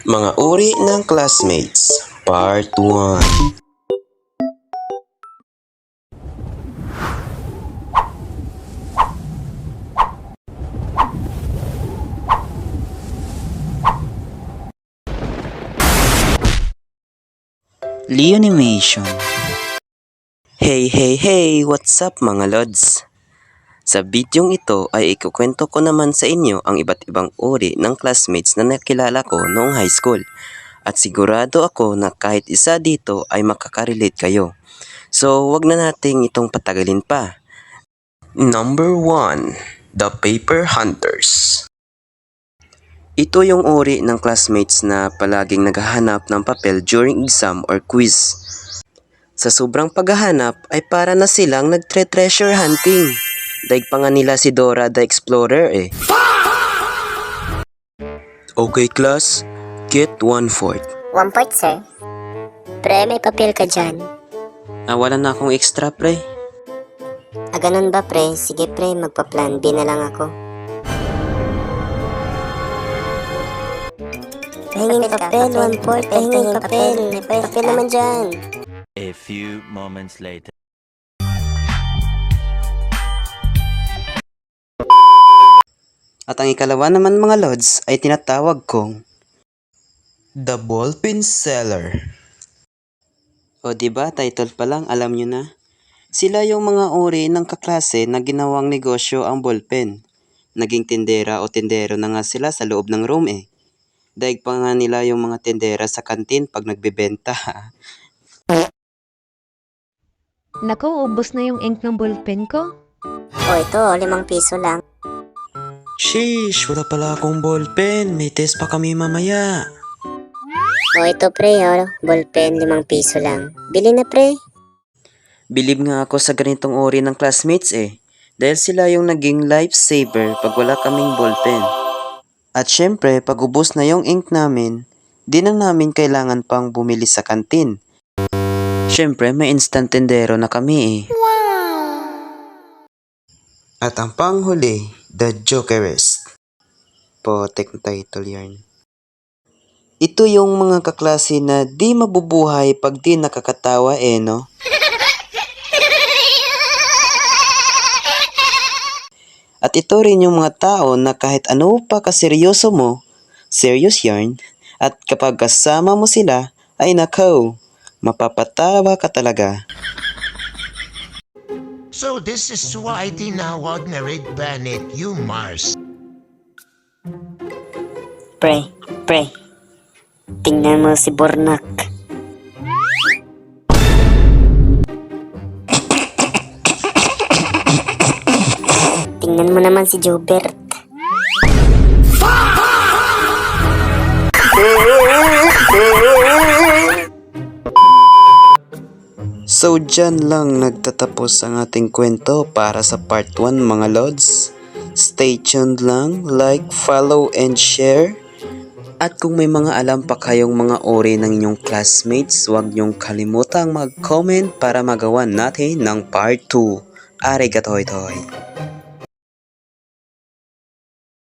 Mga uri ng classmates, Part 1. Leonimation. Hey! What's up mga lods? Sa bidyong ito ay ikukwento ko naman sa inyo ang iba't ibang uri ng classmates na nakilala ko noong high school. At sigurado ako na kahit isa dito ay makakarelate kayo. So wag na nating itong patagalin pa. Number 1. The Paper Hunters. Ito yung uri ng classmates na palaging naghahanap ng papel during exam or quiz. Sa sobrang paghahanap ay para na silang nagtre-treasure hunting. Daig pa nga nila si Dora the Explorer eh. Okay class, get 1/4. 1/4, sir. Pre, may papel ka dyan. Wala na akong extra pre. Ganun ba, pre? Sige, pre, magpa-plan B na lang ako. Pahinging papel, 1/4. Pahinging papel. May papel naman dyan. A few moments later. At ang ikalawa naman mga lods ay tinatawag kong The Ballpen Seller. O diba, title pa lang alam nyo na? Sila yung mga uri ng kaklase na ginawang negosyo ang ballpen. Naging tindera o tindero na nga sila sa loob ng room eh. Daig pa nga nila yung mga tindera sa kantin pag nagbebenta. Naku, ubos na yung ink ng ballpen ko. O, ito, 5 piso lang. Sheesh, wala pala akong ballpen. May test pa kami mamaya. O, ito, pre, ballpen, 5 piso lang. Bili na, pre. Bilib nga ako sa ganitong uri ng classmates eh. Dahil sila yung naging lifesaver pag wala kaming ballpen. At syempre, pag ubos na yung ink namin, di na namin kailangan pang bumili sa kantin. Syempre, may instant tendero na kami eh. At ang panghuli, The Jokerist. Potek na title yarn. Ito yung mga kaklase na di mabubuhay pag di nakakatawa eh no? At ito rin yung mga tao na kahit ano pa kaseryoso mo, serious yarn, at kapag kasama mo sila, ay nakaw, mapapatawa ka talaga. So this is why tinawag na Red Planet yung Mars. Pre. Tingnan mo si Bornak. Tingnan mo naman si Jobert. So dyan lang nagtatapos ang ating kwento para sa part 1 mga lods. Stay tuned lang, like, follow, and share. At kung may mga alam pa kayong mga uri ng inyong classmates, huwag niyong kalimutang mag-comment para magawa natin ng part 2. Arigato.